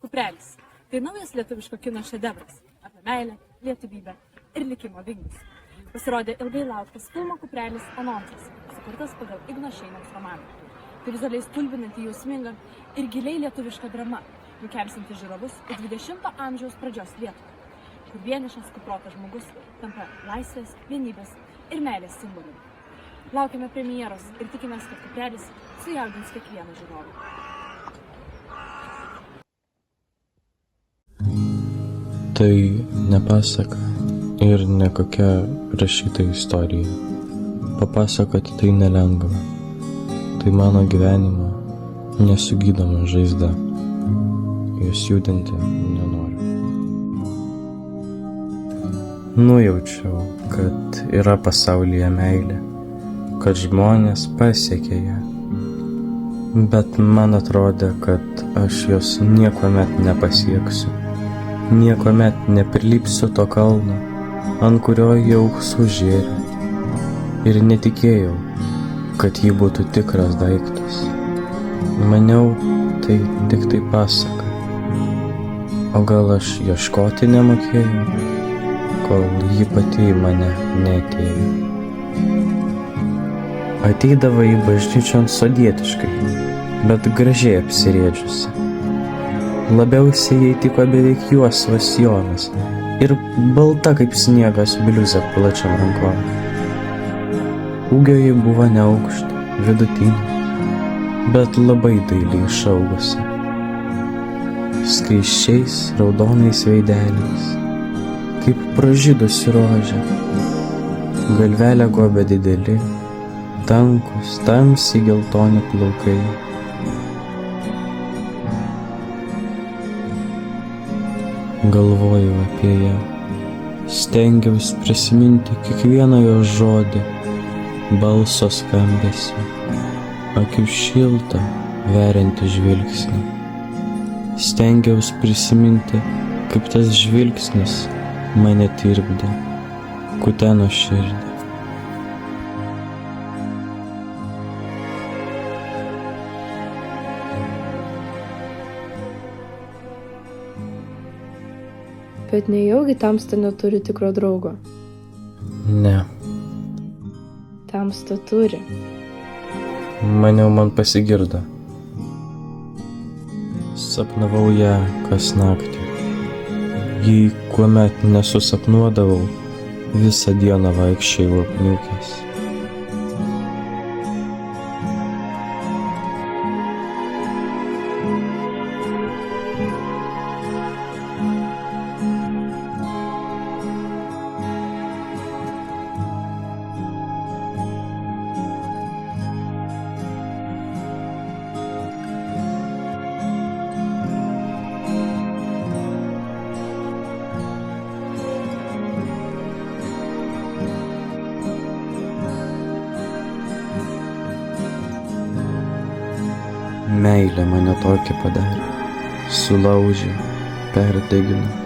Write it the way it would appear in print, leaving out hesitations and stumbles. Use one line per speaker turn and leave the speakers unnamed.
Kuprelis – tai naujas lietuviško kino šedevras apie meilę, lietuvybę ir likimo vingius. Pasirodė ilgai lauktas filmo Kuprelis anonsas, sukurtas pagal Igno Šeiniaus romaną. Tai vizualiai stulbinanti jausminga ir giliai lietuviška drama, nukelsinti žiūrovus į 20 amžiaus pradžios Lietuvą, kur vienišas kuprotas žmogus tampa laisvės, vienybės ir meilės simboliu. Laukiame premjeros ir tikimės, kad Kuprelis sujaudins kiekvieną žiūrovą.
Tai ne pasaka ir ne kokia rašyta istorija. Papasakoti tai nelengva. Tai mano gyvenimo nesugydoma žaizda. Jos judinti nenoriu. Nujaučiau, kad yra pasaulyje meilė, kad žmonės pasiekia ją. Bet man atrodė, kad aš jos niekuomet nepasieksiu. Niekuomet neprilipsiu to kalno, ant kurio jau sužėrė. Ir netikėjau, kad ji būtų tikras daiktas. Maniau, tai tik tai pasaka. O gal aš ieškoti nemokėjau, kol ji pati į mane neatėjo. Ateidavo į bažnyčion sodietiškai, bet gražiai apsirėdžiusi. Labiausiai jai tiko beveik juosvas sijonas ir balta kaip sniegas bliuzė plačiam rankom. Ūgio jai buvo neaukšta, vidutinė, bet labai dailiai išaugusi. Skaisčiais raudonais veideliais, kaip pražydusi rožė. Galvelę gobė dideli, tankus, tamsiai geltoni plaukai. Galvojau apie ją, stengiausi prisiminti kiekvieną jos žodį, balso skambesį, akių šiltą, veriantį žvilgsnį. Stengiausi prisiminti, kaip tas žvilgsnis mane tirpdė, kuteno širdį.
Bet nejaugi tamsta neturi tikro draugo?
Ne.
Tamsta turi.
Maniau, man pasigirdo. Sapnavau ją kas naktį. Jei kuomet nesusapnuodavau, visą dieną vaikščiojau apniukęs. Meilė mane tokią padarė, sulaužė, perdegino.